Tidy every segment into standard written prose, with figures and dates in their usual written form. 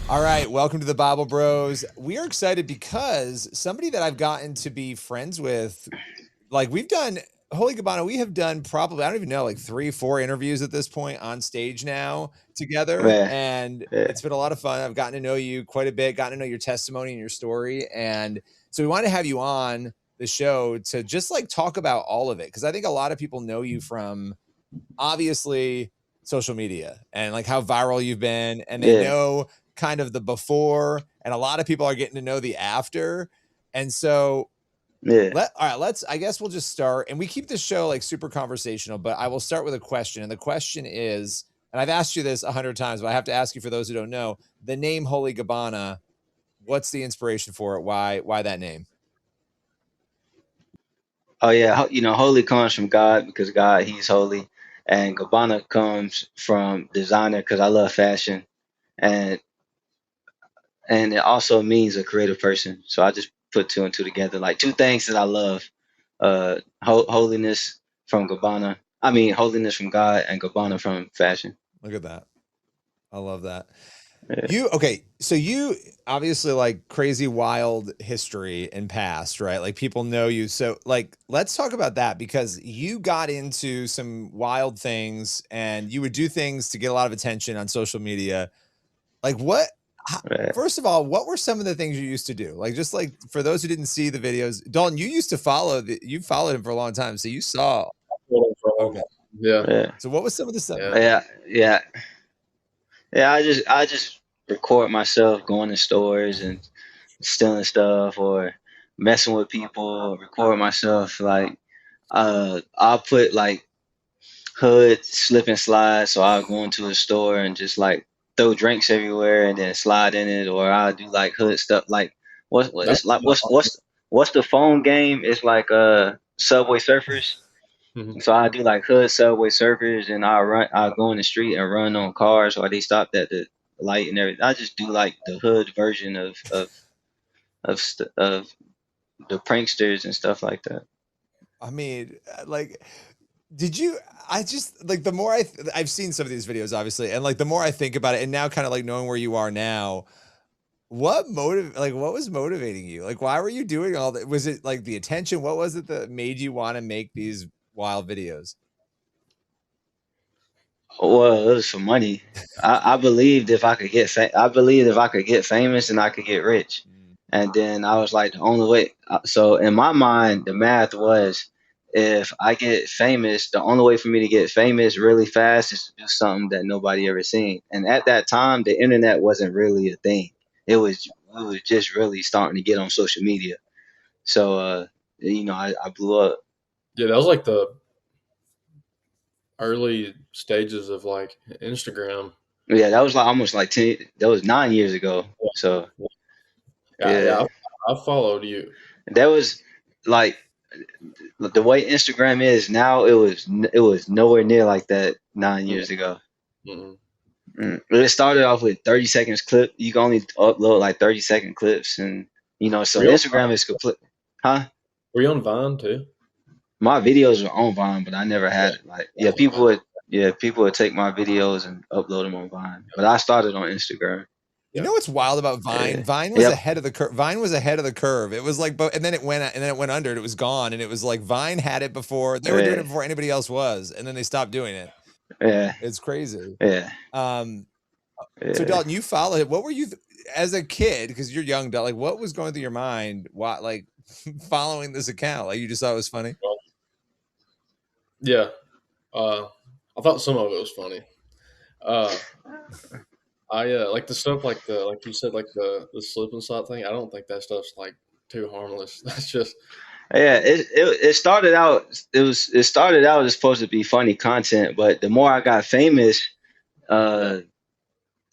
All right, welcome to the Bible Bros. We are excited because somebody that I've gotten to be friends with, like we've done, Holy Gabbana, we have done probably, I don't even know, like 3, 4 interviews at this point on stage now together. Man, And yeah, it's been a lot of fun. I've gotten to know you quite a bit, gotten to know your testimony and your story. And so we wanted to have you on the show to just like talk about all of it. Cause I think a lot of people know you from obviously social media and like how viral you've been, and they yeah, know kind of the before, and a lot of people are getting to know the after. And so yeah. let's I guess we'll just start, and we keep this show like super conversational, but I will start with a question. And the question is, and I've asked you this 100 times, but I have to ask you for those who don't know, the name Holy Gabbana, what's the inspiration for it? Why that name? Oh yeah, holy comes from God because God, He's holy, and Gabbana comes from designer because I love fashion, and and it also means a creative person. So I just put two and two together, like two things that I love: holiness from Gabbana. I mean, holiness from God and Gabbana from fashion. Look at that. I love that. Yeah, You okay, so you obviously like crazy wild history and past, right? Like people know you. So like let's talk about that, because you got into some wild things and you would do things to get a lot of attention on social media. Like yeah. first of all, what were some of the things you used to do? Like just like for those who didn't see the videos, Dalton, you used to you followed him for a long time. So you saw. Okay. Yeah, Yeah, So what was some of the stuff? yeah, yeah, yeah, yeah. I just record myself going to stores and stealing stuff or messing with people, record myself. Like, I'll put like hood slip and slide. So I'll go into a store and just like throw drinks everywhere and then slide in it, or I'll do like hood stuff. Like, that's it's like what's the phone game? It's like Subway Surfers. mhm. So I do like hood Subway Surfers, and I'll go in the street and run on cars or they stopped at the light and everything. I just do like the hood version of the pranksters and stuff like that. I mean, like, did you? I just like the more I've seen some of these videos, obviously, and like the more I think about it, and now kind of like knowing where you are now, what was motivating you? Like, why were you doing all that? Was it like the attention? What was it that made you want to make these wild videos? Well, it was for money. I believed if I could I believed if I could get famous and I could get rich. Mm. And then I was like, the only way. So in my mind, the math was, if I get famous, the only way for me to get famous really fast is to do something that nobody ever seen. And at that time, the internet wasn't really a thing. It was just really starting to get on social media. So I blew up. Yeah. That was like the early stages of like Instagram. Yeah, that was like almost like 10. That was 9 years ago. So Yeah, yeah, yeah. I followed you. that was like the way Instagram is now. It was nowhere near like that 9 years ago. Mhm. It started off with 30 seconds clip. You can only upload like 30-second clips, and so Were you on Instagram is complete. Huh? Were you on Vine too? My videos are on Vine, but I never Yeah, had it. Like, I was on people would take my videos and upload them on Vine. But I started on Instagram. You Yeah, know what's wild about Vine? Yeah. Vine was Yep. ahead of the curve. Vine was ahead of the curve. It was like, but and then it went under, and it was gone. And it was like Vine had it before. They were doing it Yeah. before anybody else was, and then they stopped doing it. Yeah. It's crazy. Yeah. Um, so Yeah. Dalton, you followed it. What were you as a kid? Because you're young, Dalton. Like, what was going through your mind? What like following this account? Like, you just thought it was funny. yeah. Uh, I thought some of it was funny. Uh, I like the stuff like you said, like the slip and slide thing. I don't think that stuff's like too harmless. That's just Yeah, it started out. It started out as supposed to be funny content, but the more I got famous, yeah, uh,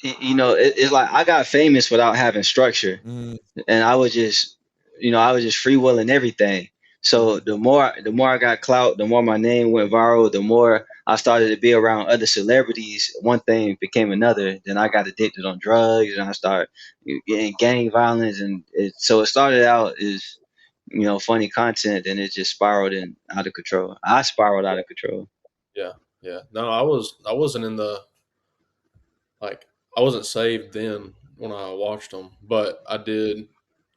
it's like I got famous without having structure, Mm, and I was just freewheeling everything. So the more I got clout, the more my name went viral, the more I started to be around other celebrities. One thing became another. Then I got addicted on drugs, and I started getting gang violence, and so it started out as funny content, and it just spiraled in out of control. I spiraled out of control. yeah, yeah. No, I wasn't in the like I wasn't saved then. when I watched them, but I did.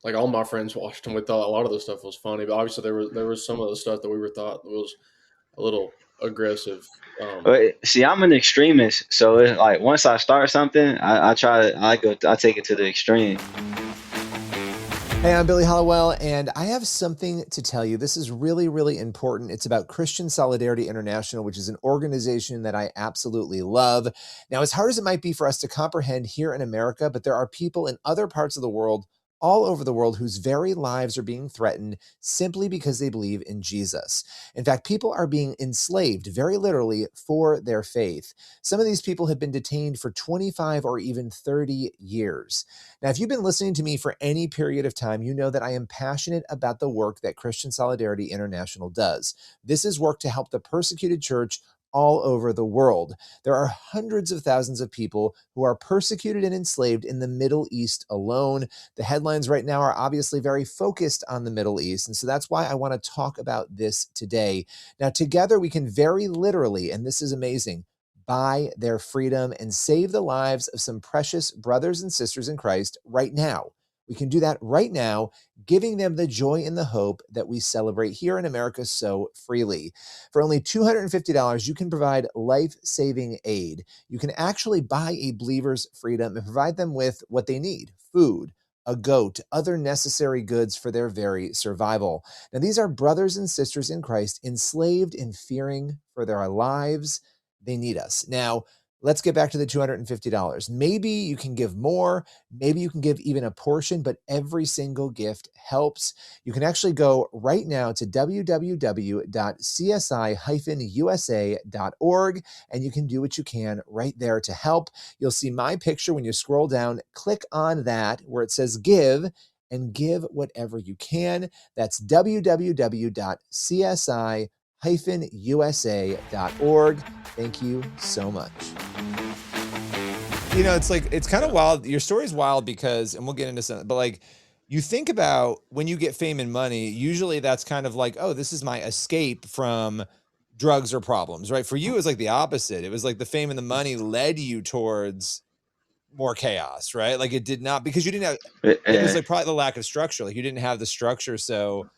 Like all my friends watched them. We thought a lot of the stuff was funny, but obviously there was some of the stuff that we were thought was a little aggressive. But see, I'm an extremist, so it's like once I start something, I take it to the extreme. Hey, I'm Billy Hallowell, and I have something to tell you. This is really, really important. It's about Christian Solidarity International, which is an organization that I absolutely love. Now, as hard as it might be for us to comprehend here in America, but there are people in other parts of the world, all over the world, whose very lives are being threatened simply because they believe in Jesus. In fact, people are being enslaved, very literally, for their faith. Some of these people have been detained for 25 or even 30 years. Now, if you've been listening to me for any period of time, you know that I am passionate about the work that Christian Solidarity International does. This is work to help the persecuted church all over the world. There are hundreds of thousands of people who are persecuted and enslaved in the Middle East alone. The headlines right now are obviously very focused on the Middle East, and so that's why I want to talk about this today. Now, together we can very literally, and this is amazing, buy their freedom and save the lives of some precious brothers and sisters in Christ right now. We can do that right now, giving them the joy and the hope that we celebrate here in America so freely. For only $250, you can provide life-saving aid. You can actually buy a believer's freedom and provide them with what they need: food, a goat, other necessary goods for their very survival. Now, these are brothers and sisters in Christ, enslaved and fearing for their lives. They need us. Now, let's get back to the $250. Maybe you can give more. Maybe you can give even a portion, but every single gift helps. You can actually go right now to www.csi-usa.org, and you can do what you can right there to help. You'll see my picture when you scroll down. Click on that where it says give, and give whatever you can. That's www.csi-usa.org. Thank you so much. You know, it's kind of wild. Your story's wild because, and we'll get into some, but like, you think about when you get fame and money, usually that's kind of like, oh, this is my escape from drugs or problems, right? For you, it was like the opposite. It was like the fame and the money led you towards more chaos, right? Like it did not, because you didn't have, it was like probably the lack of structure. Like you didn't have the structure. So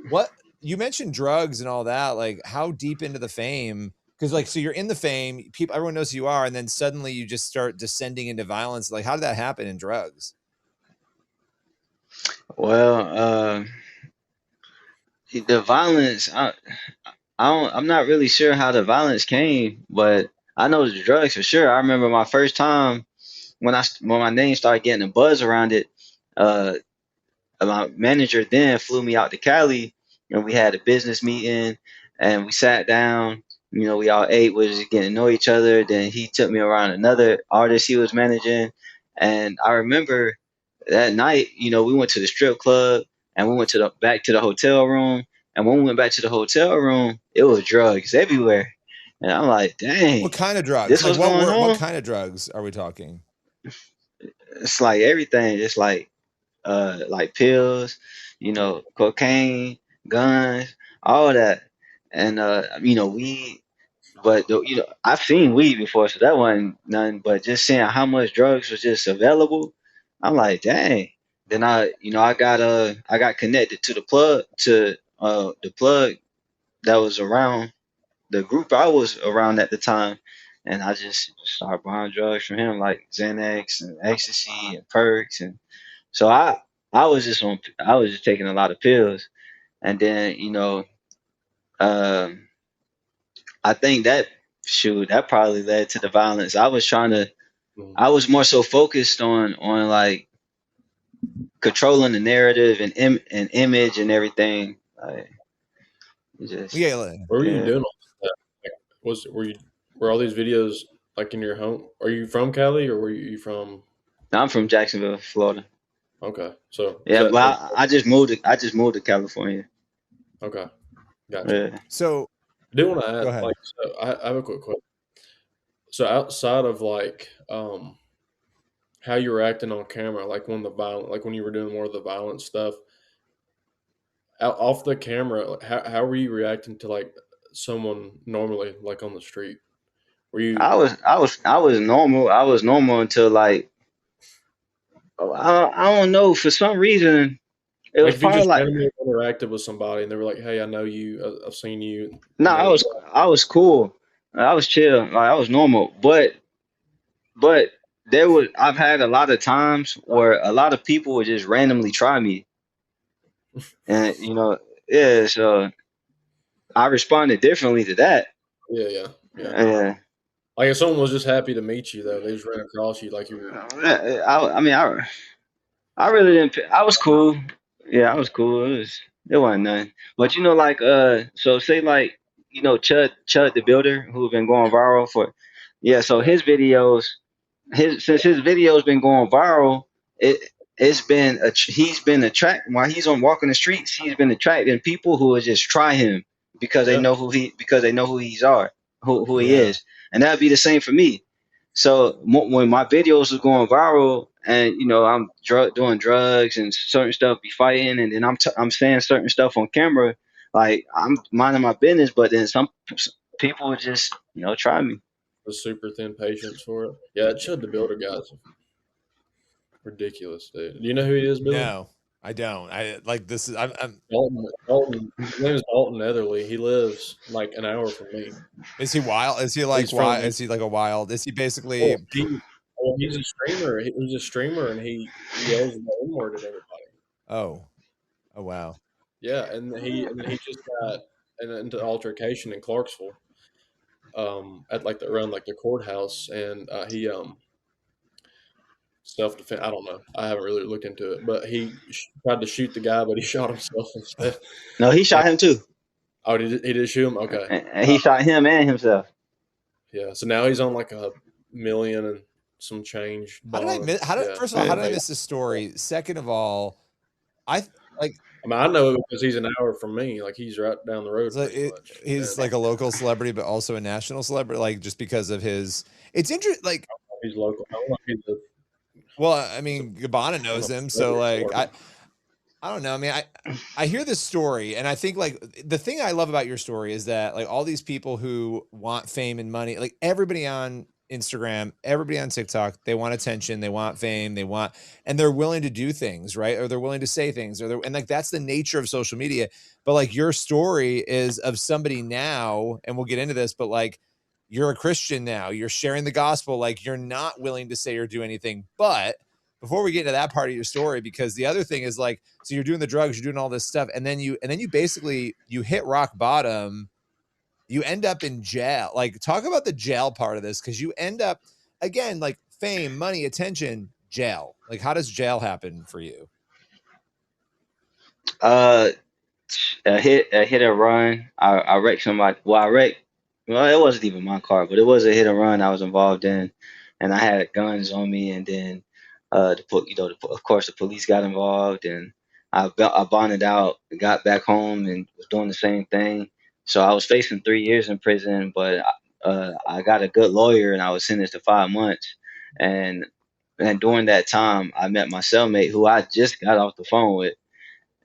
what you mentioned drugs and all that, like how deep into the fame? Because like, so you're in the fame, people, everyone knows who you are, and then suddenly you just start descending into violence. Like, how did that happen in drugs? Well, the violence, I'm not really sure how the violence came, but I know the drugs for sure. I remember my first time when my name started getting a buzz around it. Uh, my manager then flew me out to Cali, and we had a business meeting, and we sat down. You know, we all ate, was just getting to know each other. Then he took me around another artist he was managing, and I remember that night. You know, we went to the strip club, and we went to the back to the hotel room. And when we went back to the hotel room, it was drugs everywhere. And I'm like, dang, What kind of drugs? this Like was going what on? kind of drugs are we talking? It's like everything. It's like pills, you know, cocaine, guns, all that. And you know, weed. But you know, I've seen weed before, so that wasn't none. But just seeing how much drugs was just available, I'm like, dang. Then I got connected to the plug that was around the group I was around at the time, and I just started buying drugs from him, like Xanax and ecstasy and perks. And so I was just taking a lot of pills. And then, you know, um I think that probably led to the violence. Mhm. I was more so focused on like controlling the narrative and image and everything. Like, it just Yeah, Where were you yeah. doing all that? Like, were all these videos like in your home? Are you from Cali or were you from? I'm from Jacksonville, Florida. Okay, so is Yeah, that but like I just moved to California. okay? Gotcha. Yeah. so I do want to go add, ahead. like, so I have a quick question. So outside of like, how you were acting on camera, like like when you were doing more of the violent stuff, off the camera, like, how were you reacting to like someone normally, like on the street? Were you? I was normal. I was normal until like I don't know. For some reason, it Like was if you probably just like randomly interacted with somebody and they were like, "Hey, I know you. I've seen you," no. and they were I was cool. I was chill. Like I was normal. But there was I've had a lot of times where a lot of people would just randomly try me, and yeah. So I responded differently to that. yeah, yeah, yeah. Yeah. Like if someone was just happy to meet you though, they just ran across you like you were. I mean, I really didn't. I was cool. Yeah, I was cool. It wasn't nothing. But like so say like Chud the Builder who been going viral for, yeah. So Yeah, his videos, since his videos been going viral, it it's been he's been attract while he's on walking the streets, he's been attracting people who would just try him because they yeah. know who he's are who he Yeah. is, and that'd be the same for me. So when my videos was going viral, and I'm doing drugs and certain stuff, be fighting, and then I'm saying certain stuff on camera, like I'm minding my business, but then some people would just try me. The super thin patience for it. Yeah, that Chud the Builder guy's ridiculous, dude. Do you know who he is, Billy? No, I don't. I like this is I'm Dalton. His name is Dalton Netherly. He lives like an hour from me. is he wild? Is he like He's from. wild? Is he like a wild? Is he basically Well, he's a streamer. He's a streamer, and he yells the N word at everybody. oh. Oh wow. Yeah, and then he just got into altercation in Clarksville, at like around like the courthouse, and he self defense. I don't know. I haven't really looked into it, but he tried to shoot the guy, but he shot himself instead. No, he And, shot him too. oh, he did shoot him. Okay, And he shot him and himself. yeah. So now he's on like $1 million and some change How did I bond. miss Yeah, first of all, Yeah. how did I miss this story? Second of all, I like I mean, I know it because he's an hour from me. Like he's right down the road, it's like pretty much. he's And like a local celebrity, but also a national celebrity, like just because of his it's interesting like he's local. I don't know if he's a, well, I he's a, mean Gabbana I don't knows know, him, so celebrity like or I don't know. I mean, I hear this story, and I think like the thing I love about your story is that like all these people who want fame and money, like everybody on Instagram, everybody on TikTok, they want attention, they want fame, and they're willing to do things, right? Or they're willing to say things, and like that's the nature of social media. But like your story is of somebody now, and we'll get into this, but like you're a Christian now, you're sharing the gospel, like you're not willing to say or do anything, but before we get into that part of your story, because the other thing is like, so you're doing the drugs, you're doing all this stuff, and then you basically you hit rock bottom, you end up in jail. Like, talk about the jail part of this, because you end up again like fame, money, attention, jail. Like, how does jail happen for you? Uh, a hit and run. I wrecked somebody. Well, I wrecked. Well, it wasn't even my car, but it was a hit and run I was involved in, and I had guns on me. And then, of course, the police got involved, and I bonded out, got back home, and was doing the same thing. So I was facing 3 years in prison, but I got a good lawyer, and I was sentenced to 5 months. And during that time, I met my cellmate, who I just got off the phone with,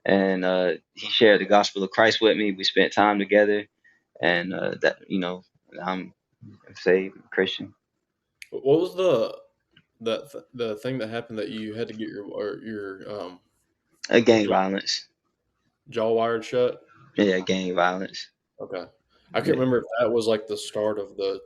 and he shared the gospel of Christ with me. We spent time together, and that I'm a saved Christian. what was the thing that happened that you had to get your A gang jaw, violence. jaw wired shut? Yeah, gang violence. Okay, I can't Yeah. remember if that was like the start of the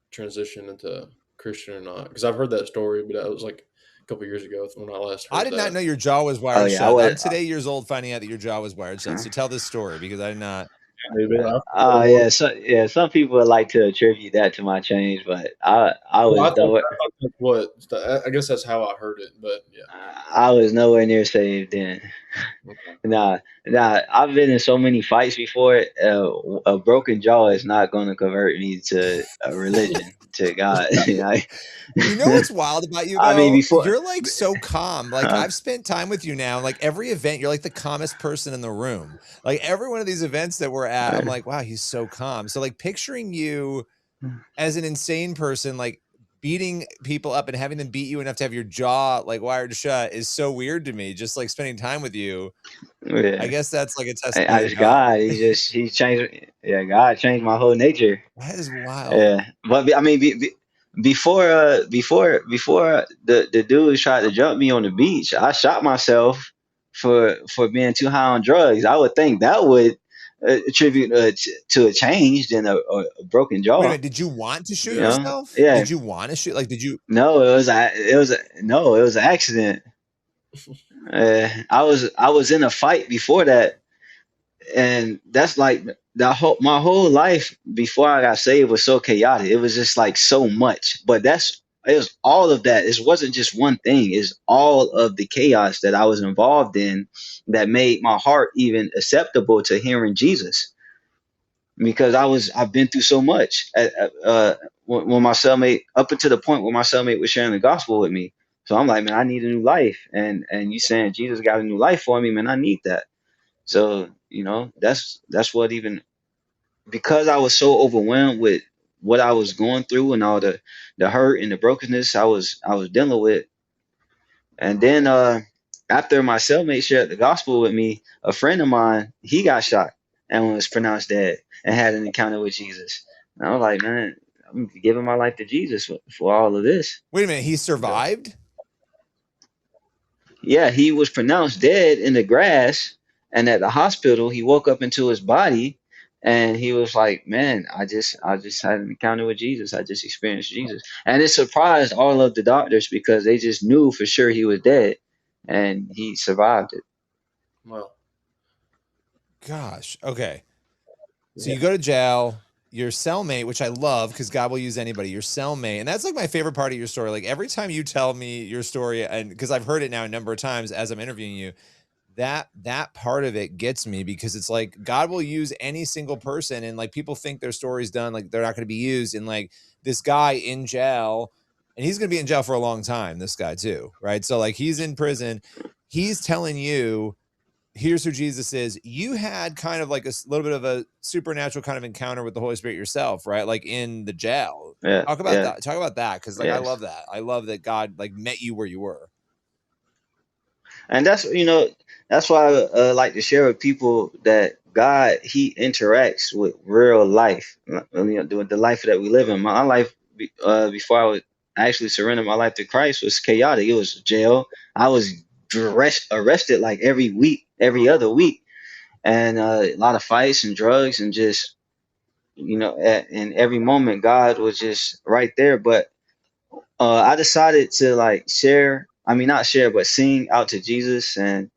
transition into Christian or not, because I've heard that story, but that was like a couple years ago when I last I heard did not that. know your jaw was Oh wired yeah, I shut. was. I'm today years old finding out that your jaw was wired shut. So tell this story, because I did not. Maybe I Yeah, some people would like to attribute that to my change, but I well, was nowhere. I thought that's what I guess that's how I heard it, but yeah. I was nowhere near saved then. Okay. Nah, I've been in so many fights before. A broken jaw is not going to convert me to a religion, to God. You know what's wild about you I mean, though? before. You're like so calm. Like I've spent time with you now. Like every event, you're like the calmest person in the room. Like every one of these events that we're at, I'm like, wow, he's so calm. So like picturing you as an insane person, like beating people up and having them beat you enough to have your jaw like wired shut is so weird to me. Just like spending time with you. I Yeah. guess that's like a I testimony to just God. God. He changed. Yeah, God changed my whole nature. That is wild. Yeah, but I mean, before the dude tried to jump me on the beach, I shot myself for being too high on drugs. I would think that would attribute to a change than a broken Wait a jaw. minute. Did you want to shoot You know? yourself? Yeah. Did you want to shoot? Like, did you? No, it was an accident. I was in a fight before that, and that's like that whole my whole life before I got saved was so chaotic. It was just like so much. But it was all of that. It wasn't just one thing. It's all of the chaos that I was involved in that made my heart even acceptable to hearing Jesus. Because I've been through so much. When my cellmate, up until the point where my cellmate was sharing the gospel with me, so I'm like, man, I need a new life, and you saying Jesus got a new life for me, man, I need that. So that's what even because I was so overwhelmed with what I was going through and all the hurt and the brokenness I was dealing with, and then after my cellmate shared the gospel with me, a friend of mine, he got shot and was pronounced dead and had an encounter with Jesus. And I was like, man, I'm giving my life to Jesus for all of this. Wait a minute. He Okay. survived. Yeah, he was pronounced dead in the grass, and at the hospital, he woke up into his body, and he was like, "Man, I just had an encounter with Jesus. I just experienced Jesus," and it surprised all of the doctors because they just knew for sure he was dead, and he survived it. Well, Gosh. Okay. So yeah. you go to jail. Your cellmate, which I love because God will use anybody, your cellmate. And that's like my favorite part of your story. Like every time you tell me your story, and because I've heard it now a number of times as I'm interviewing you, that part of it gets me because it's like God will use any single person. And like people think their story's done, like they're not going to be used. And like this guy in jail, and he's going to be in jail for a long time, this guy too, right? So like he's in prison. He's telling you, here's who Jesus is. You had kind of like a little bit of a supernatural kind of encounter with the Holy Spirit yourself, right? Like in the jail. Yeah, Talk about yeah, that. Talk about that. Cause like, I yes. love that. I love that God like met you where you were. And that's why I like to share with people that God he interacts with real life, the life that we live in. My life before I would actually surrender my life to Christ was chaotic. It was jail. I was arrested like every week, every other week, and a lot of fights and drugs and just in every moment God was just right there. But I decided to like share. I mean, not share, but sing out to Jesus and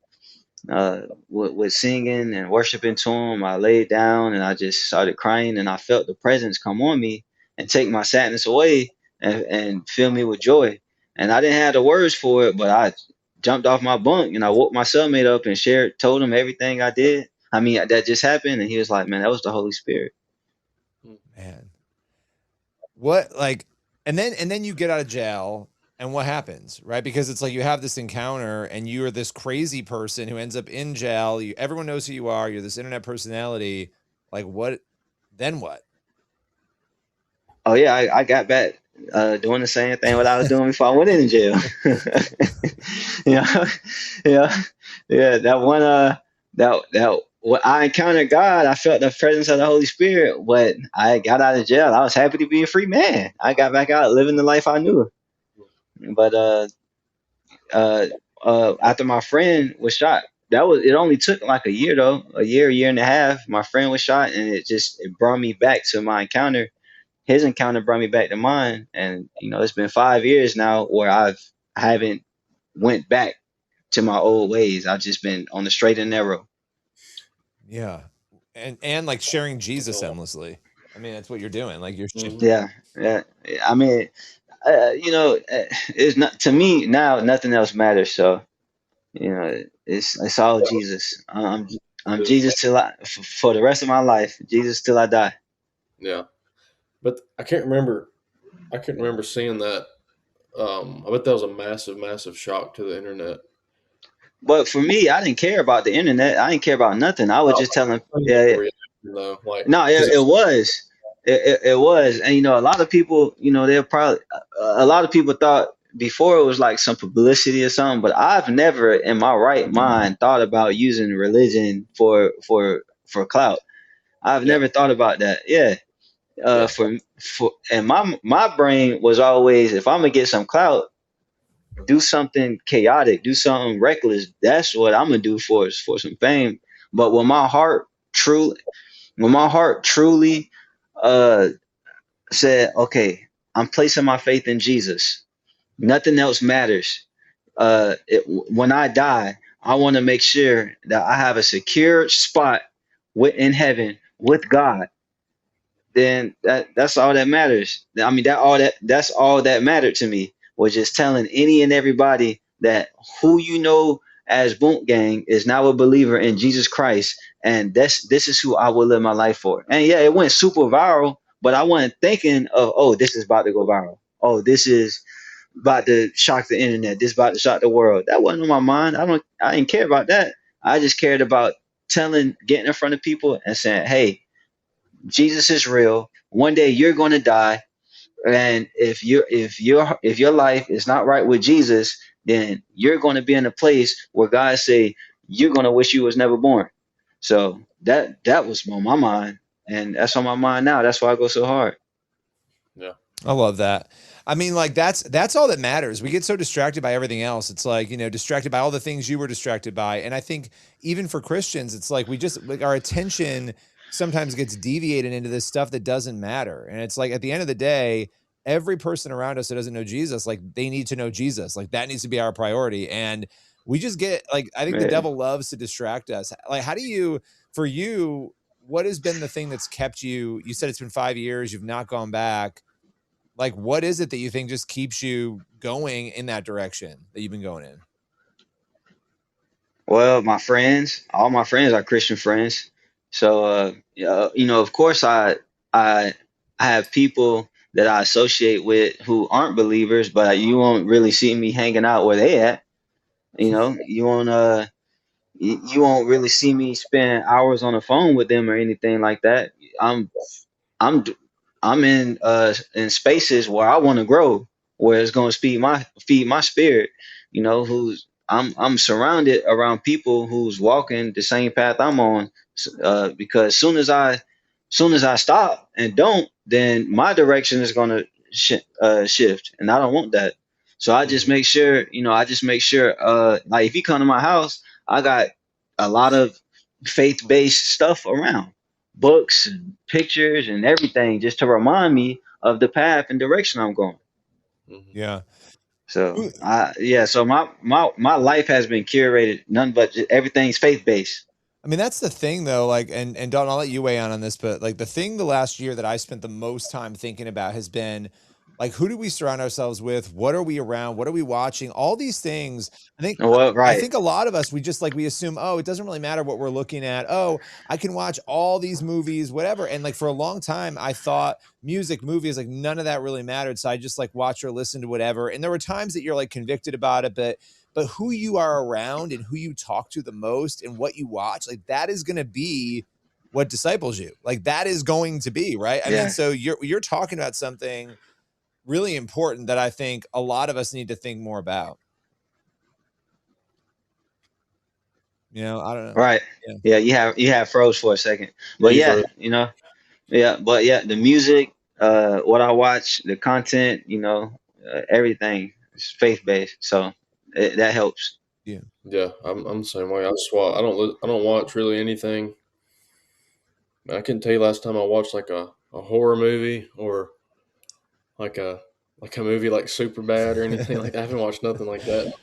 with singing and worshiping to him. I laid down and I just started crying, and I felt the presence come on me and take my sadness away and fill me with joy. And I didn't have the words for it, but I jumped off my bunk and I woke my cellmate up and told him everything I did. I mean, that just happened, and he was like, "Man, that was the Holy Spirit." Man. What like, and then you get out of jail and what happens, right? Because it's like you have this encounter and you are this crazy person who ends up in jail. Everyone knows who you are. You're this internet personality. Like then what? Oh yeah, I got back doing the same thing what I was doing before I went in jail. Yeah, yeah, yeah. That one, that when I encountered God, I felt the presence of the Holy Spirit. When I got out of jail, I was happy to be a free man. I got back out living the life I knew. But uh, after my friend was shot, it only took like a year though, year and a half. My friend was shot, and it brought me back to my encounter. His encounter brought me back to mine, and it's been 5 years now where I haven't went back to my old ways. I've just been on the straight and narrow. Yeah. And like sharing Jesus endlessly. I mean, that's what you're doing. Like you're Yeah, yeah. I mean, it's not to me now. Nothing else matters. So it's all Jesus. I'm Jesus till for the rest of my life. Jesus till I die. Yeah. But I can't remember. I couldn't remember seeing that. I bet that was a massive, massive shock to the internet. But for me, I didn't care about the internet. I didn't care about nothing. I was just telling. Yeah, Though, like, no, because it was. It was, and a lot of people, they're probably a lot of people thought before it was like some publicity or something, but I've never in my right mind thought about using religion for clout. I've yeah, never thought about that. Yeah, Yeah. For and my brain was always, if I'm gonna get some clout, do something chaotic, do something reckless. That's what I'm gonna do for some fame. But when my heart truly uh said, okay, I'm placing my faith in Jesus. Nothing else matters. When I die, I want to make sure that I have a secure spot in heaven with God. Then that's all that matters. I mean, that's all that mattered to me, was just telling any and everybody that who you know as Boonk Gang is now a believer in Jesus Christ, and this is who I will live my life for. And yeah, it went super viral, but I wasn't thinking of, oh, this is about to go viral. Oh, this is about to shock the internet. This is about to shock the world. That wasn't on my mind. I didn't care about that. I just cared about getting in front of people and saying, hey, Jesus is real. One day you're going to die, and if your life is not right with Jesus, then you're going to be in a place where God say you're going to wish you was never born. So that was on my mind, and that's on my mind now. That's why I go so hard. Yeah. I love that. I mean, like that's all that matters. We get so distracted by everything else. It's like, distracted by all the things you were distracted by. And I think even for Christians, it's like we just like our attention sometimes gets deviated into this stuff that doesn't matter. And it's like at the end of the day, every person around us that doesn't know Jesus, like they need to know Jesus. Like that needs to be our priority. And we just get like I think the Yeah. devil loves to distract us. Like how do you for you, what has been the thing that's kept you? You said it's been 5 years, you've not gone back. Like, what is it that you think just keeps you going in that direction that you've been going in? Well, all my friends are Christian friends. So, yeah, of course, I I have people that I associate with who aren't believers, but you won't really see me hanging out where they at. You won't really see me spend hours on the phone with them or anything like that. I'm I'm in spaces where I want to grow, where it's going to feed my spirit. Who's I'm surrounded around people who's walking the same path I'm on. Because soon as I stop and don't, then my direction is going to shift, and I don't want that. So Mhm. I just make sure, like if you come to my house, I got a lot of faith-based stuff around, books and pictures and everything, just to remind me of the path and direction I'm going. Mhm. Yeah. So Ooh, so my life has been curated, none but everything's faith-based. I mean, that's the thing though, like, and Don, I'll let you weigh on this, but like the thing the last year that I spent the most time thinking about has been like, who do we surround ourselves with? What are we around? What are we watching? All these things. I think Well, I right. think a lot of us, we just like we assume, oh, it doesn't really matter what we're looking at. Oh, I can watch all these movies, whatever. And like for a long time, I thought music, movies, like none of that really mattered. So I just like watch or listen to whatever. And there were times that you're like convicted about it, but who you are around and who you talk to the most and what you watch, like that is going to be what disciples you. Like that is going to be, right? I mean, Yeah. so you're talking about something really important that I think a lot of us need to think more about. I don't know. Right. Yeah. Yeah, you have froze for a second. Yeah, But you yeah, froze. the music, what I watch, the content, everything is faith-based. So that helps. Yeah. Yeah, I'm the same way. I swap. I don't watch really anything. I couldn't tell you last time I watched like a horror movie or like a movie like Super Bad or anything like that. I haven't watched nothing like that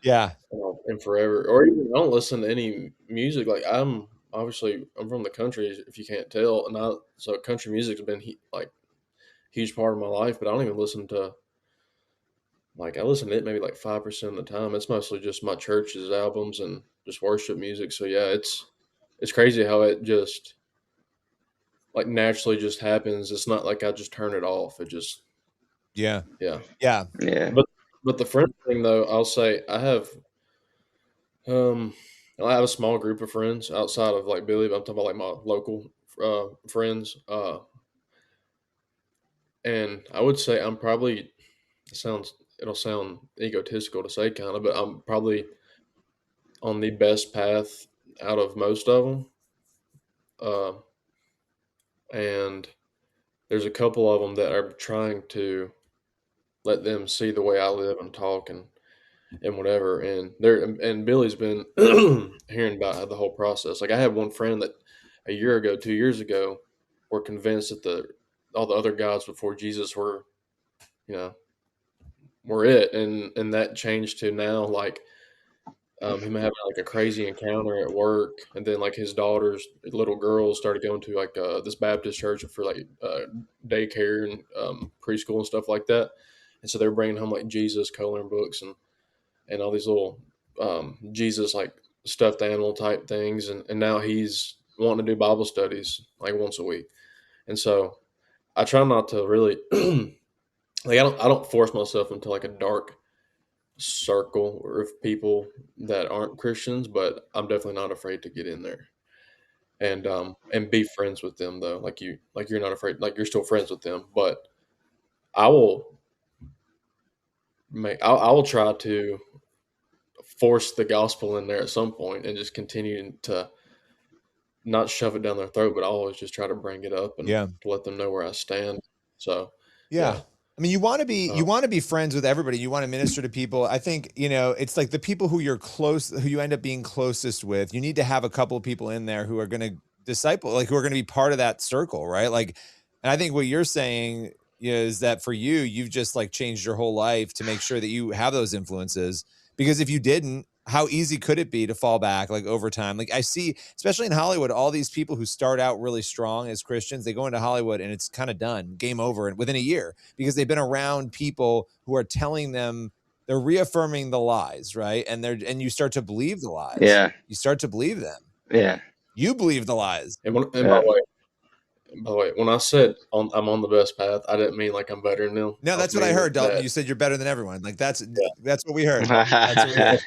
Yeah. in forever. Or even I don't listen to any music. Like I'm from the country, if you can't tell, and so country music's been like huge part of my life. But I don't even listen to like I listen to it maybe like 5% of the time. It's mostly just my church's albums and just worship music. So yeah, it's crazy how it just like naturally just happens. It's not like I just turn it off. It just Yeah. yeah. Yeah. Yeah. But the friend thing though, I'll say um I have a small group of friends outside of like Billy, but I'm talking about like my local friends. And I would say I'm probably it'll sound egotistical to say kind of, but I'm probably on the best path out of most of them. Uh, and there's a couple of them that are trying to let them see the way I live and talk and whatever. And Billy's been hearing about the whole process. Like I had one friend that a year ago, 2 years ago, were convinced that all the other gods before Jesus were, you know, were it, and that changed to now like him having like a crazy encounter at work, and then like his daughter's little girls started going to like this Baptist church for like daycare and preschool and stuff like that, and so they're bringing home like Jesus coloring books and all these little Jesus like stuffed animal type things, and now he's wanting to do Bible studies like once a week, and so I try not to really like I don't force myself into like a dark circle or of people that aren't Christians, but I'm definitely not afraid to get in there and be friends with them though. You're not afraid, like you're still friends with them, but I will I will try to force the gospel in there at some point and just continue to not shove it down their throat, but I always just try to bring it up and Yeah. to let them know where I stand. So Yeah. I mean, you want to Um, be friends with everybody. You want to minister to people. I think, it's like the people who who you end up being closest with, you need to have a couple of people in there who are going to disciple, like who are going to be part of that circle. Right. Like, and I think what you're saying is that for you, you've just like changed your whole life to make sure that you have those influences, because if you didn't, how easy could it be to fall back like over time? Like I see, especially in Hollywood, all these people who start out really strong as Christians, they go into Hollywood and it's kind of done, game over, and within a year, because they've been around people who are telling them, they're reaffirming the lies, right? And you start to believe the lies. Yeah. You start to believe them. Yeah. You believe the lies. and Yeah. by the way, when I said I'm on the best path, I didn't mean like I'm better than them. No, I that's what I mean heard, Dalton. that You said you're better than everyone. Like that's yeah, what we heard. That's what we heard.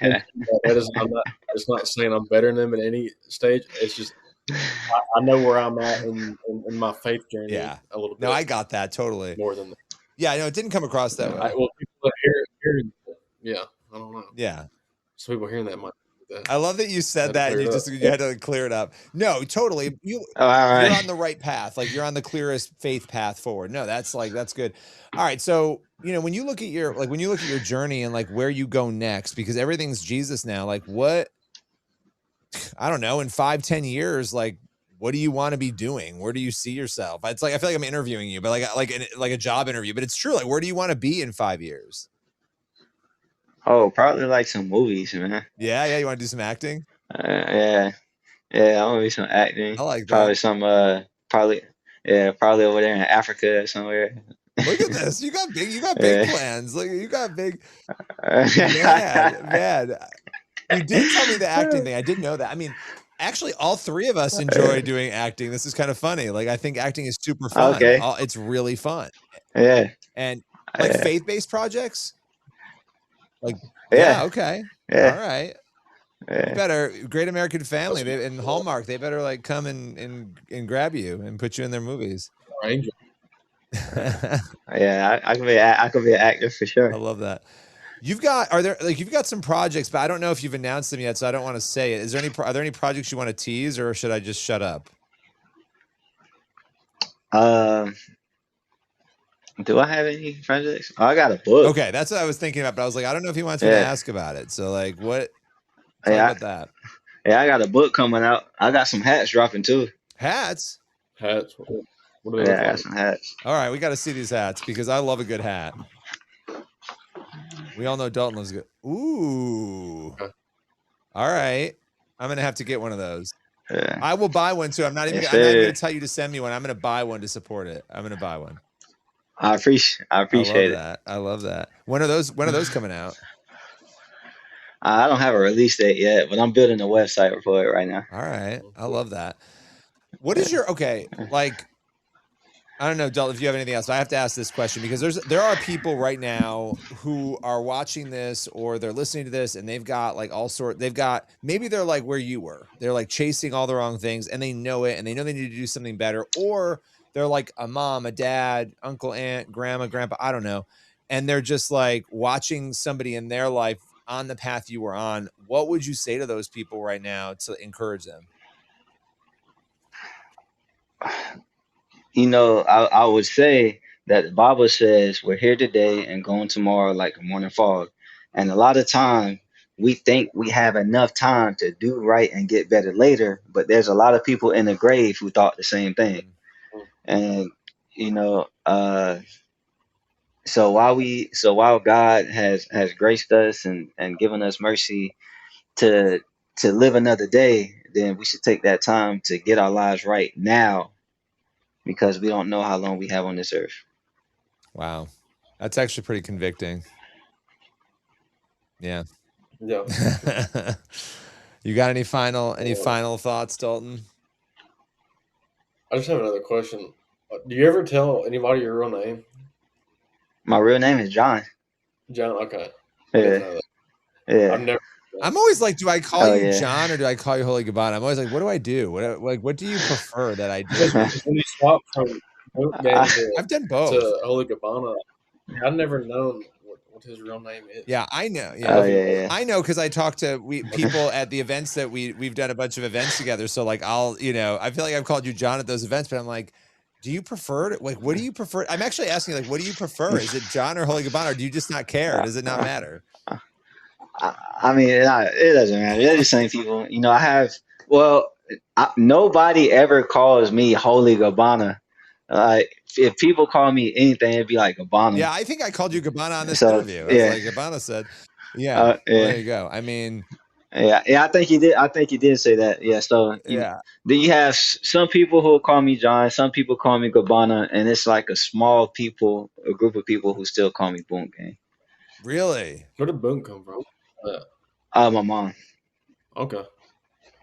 that is I'm not. It's not saying I'm better than them at any stage. It's just I know where I'm at in my faith journey Yeah. a little No, bit I got that totally. more than them. Yeah, no, it didn't come across that way. Well, people that yeah, I don't know. Yeah. Some people hearing that might do that. I love that you I said had to that and clear it up. you had to clear it up. No, totally. Oh, all You're right. on the right path. Like you're on the clearest faith path forward. No, that's good. All right. So, when you look at your journey and like where you go next, because everything's Jesus now, like what, I don't know, in 5-10 years, like what do you want to be doing? Where do you see yourself? It's like, I feel like I'm interviewing you, but like a job interview, but it's true. Like, where do you want to be in 5 years? Oh, probably like some movies, man. Yeah. Yeah. You want to do some acting? Yeah. Yeah, I want to be some acting. I like that. Probably some probably yeah, probably over there in Africa or somewhere. Look at this. You got big Yeah. plans. Like you got big, man. You did tell me the acting thing. I didn't know that. I mean, actually, all three of us enjoy doing acting. This is kind of funny. Like, I think acting is super fun. Okay. It's really fun. Yeah. And like Yeah. faith-based projects, like, Yeah. yeah, okay, all Yeah. right. You Yeah. better, Great American Family, and Hallmark, they better like come and grab you and put you in their movies. Angel. Yeah, I could be an actor for I sure. love that. You've got some projects, but I don't know if you've announced them yet, so I don't want to say it. Are there any projects you want to tease, or should I just shut up? Um, do I have any projects? Oh, I got a book. Okay, that's what I was thinking about, but I was like, I don't know if he wants me to Yeah. ask about it. So like, what? Talk Yeah, about that. yeah, I got a book coming out. I got some hats dropping too. Hats. Hats. What do they Yeah, look I got like? some hats. All right, we got to see these hats because I love a good hat. We all know Dalton loves good. Ooh. Okay. All right, I'm gonna have to get one of those. Yeah. I will buy one too. I'm not even Yes, gonna sir. tell you to send me one. I'm gonna buy one to support it. I'm gonna buy one. I appreciate I love it. that. I love that. When are those coming out? I don't have a release date yet, but I'm building a website for it right now. All right. I love that. What is your, okay, like, I don't know, Dalton, if you have anything else. I have to ask this question because there are people right now who are watching this or they're listening to this and they've got like maybe they're like where you were. They're like chasing all the wrong things and they know it and they know they need to do something better. Or they're like a mom, a dad, uncle, aunt, grandma, grandpa, I don't know. And they're just like watching somebody in their life on the path you were on. What would you say to those people right now to encourage them? I would say that the Bible says we're here today and going tomorrow like a morning fog. And a lot of time we think we have enough time to do right and get better later, but there's a lot of people in the grave who thought the same thing. Mm. And you know, so while God has graced us and given us mercy to live another day, then we should take that time to get our lives right now because we don't know how long we have on this earth. Wow. That's actually pretty convicting. Yeah. Yeah. You got any final thoughts, Dalton? I just have another question. Do you ever tell anybody your real name? My real name is John. John? Okay. I didn't Yeah, know that. yeah. I've never. I'm always like, do I call Oh you yeah. John or do I call you Holy Gabbana? I'm always like, what do I do? What do you prefer that I do? Because when you swap from Boonk Gang I've done both. to Holy Gabbana, I've never known what his real name is. Yeah, I know. I Yeah. don't know Oh if you know. yeah, I know because I talk to people at the events that we've done a bunch of events together. So like I feel like I've called you John at those events, but I'm like, do you prefer to, like, what do you prefer? I'm actually asking, like, what do you prefer? Is it John or Holy Gabbana, or do you just not care? Does it not matter? I mean, it doesn't matter. They're the same people. Nobody ever calls me Holy Gabbana. Like, if people call me anything, it'd be like Gabbana. Yeah, I think I called you Gabbana on this So interview. I was like, Gabbana said, yeah. Well, yeah, there you go. I mean, yeah. I think you did. I think you did say that. Yeah. So yeah. then you have some people who call me John. Some people call me Gabbana, and it's like a group of people who still call me Boonk Gang. Really? Where did Boonk come from? My mom. Okay.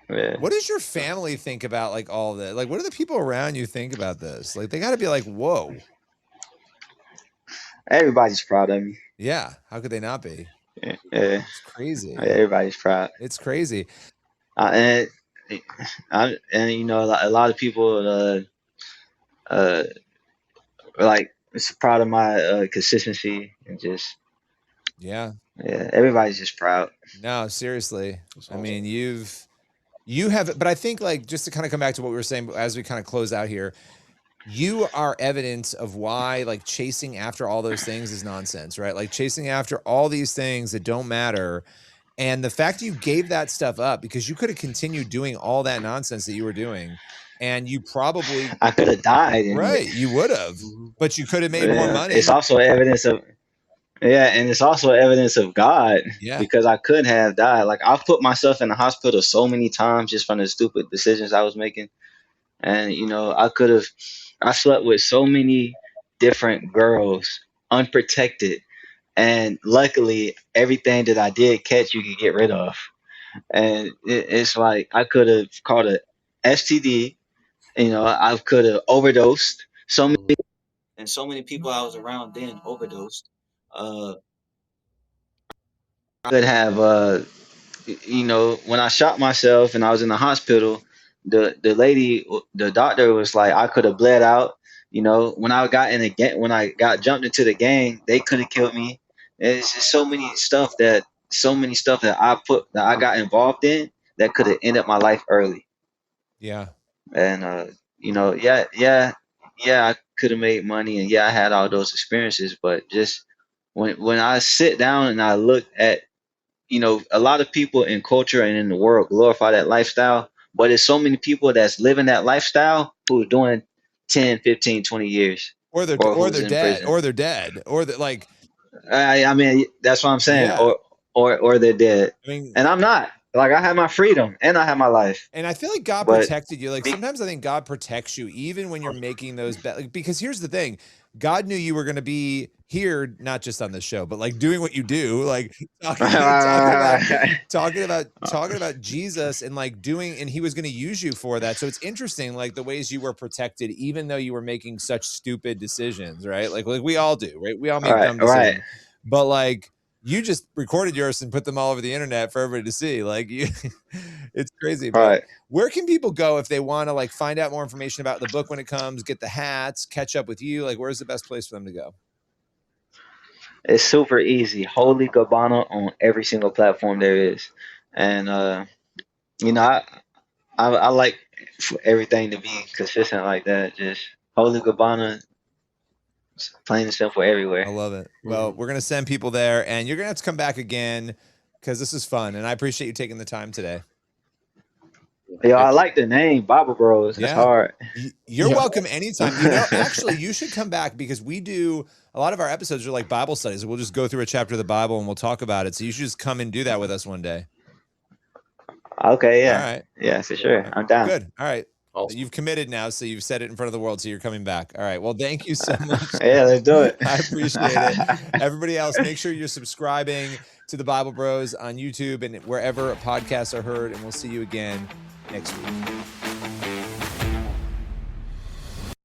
Yeah. What does your family think about like all that? Like, what do the people around you think about this? Like, they got to be like, whoa. Everybody's proud of me. Yeah. How could they not be? Yeah. It's crazy. Everybody's proud. It's crazy. And a lot of people like it's proud of my consistency and just Yeah. everybody's just proud. No, seriously. That's I awesome. mean, you have, but I think like just to kind of come back to what we were saying as we kind of close out here, you are evidence of why like chasing after all those things is nonsense, right? Like chasing after all these things that don't matter. And the fact that you gave that stuff up because you could have continued doing all that nonsense that you were doing. And you probably, I could have died in right, it. you would have, but you could have made more money. It's also evidence of and it's also evidence of God. Yeah. Because I could have died. Like, I've put myself in the hospital so many times just from the stupid decisions I was making. And I slept with so many different girls unprotected. And luckily, everything that I did catch, you could get rid of. And it's like I could have caught a STD. I could have overdosed. So many people I was around then overdosed. I could have, when I shot myself and I was in the hospital, the doctor was like, I could have bled out. When I got jumped into the gang, they could have killed me. It's just so many stuff that I got involved in that could have ended my life early. Yeah. And I could have made money, and I had all those experiences, but just when I sit down and I look at, a lot of people in culture and in the world glorify that lifestyle, but there's so many people that's living that lifestyle who are doing 10, 15, 20 years. Or they're who's in dead, prison. or they're dead, or they're like, I mean, that's what I'm saying. Yeah. Or they're dead. I mean, And I'm not. Like, I have my freedom and I have my life. and I feel like God But protected you. Like sometimes I think God protects you even when you're making those because here's the thing. God knew you were going to be here, not just on the show, but like doing what you do, like talking about Jesus and like doing, and he was going to use you for that. So it's interesting, like the ways you were protected, even though you were making such stupid decisions, right? Like we all do, right? We all make dumb decisions, right. but like you just recorded yours and put them all over the internet for everybody to see. Like it's crazy. But Right. where can people go if they want to like find out more information about the book when it comes, get the hats, catch up with you? Like, where's the best place for them to go? It's super easy. Holy Gabbana on every single platform there is. And I like for everything to be consistent like that. Just Holy Gabbana, plain and simple I everywhere. love it. Well, we're gonna send people there, and you're gonna have to come back again because this is fun, and I appreciate you taking the time today. Yo, I like the name Bible Bros. That's Yeah. hard. You're welcome anytime. You know, actually, you should come back because we do a lot of our episodes are like Bible studies. We'll just go through a chapter of the Bible and we'll talk about it. So you should just come and do that with us one day. Okay, yeah. All right. Yeah, for sure. I'm down. Good. All right. Awesome. You've committed now, so you've said it in front of the world, so you're coming back. All right. Well, thank you so much. Yeah, let's do it. I appreciate it. Everybody else, make sure you're subscribing to the Bible Bros on YouTube and wherever podcasts are heard, and we'll see you again next week.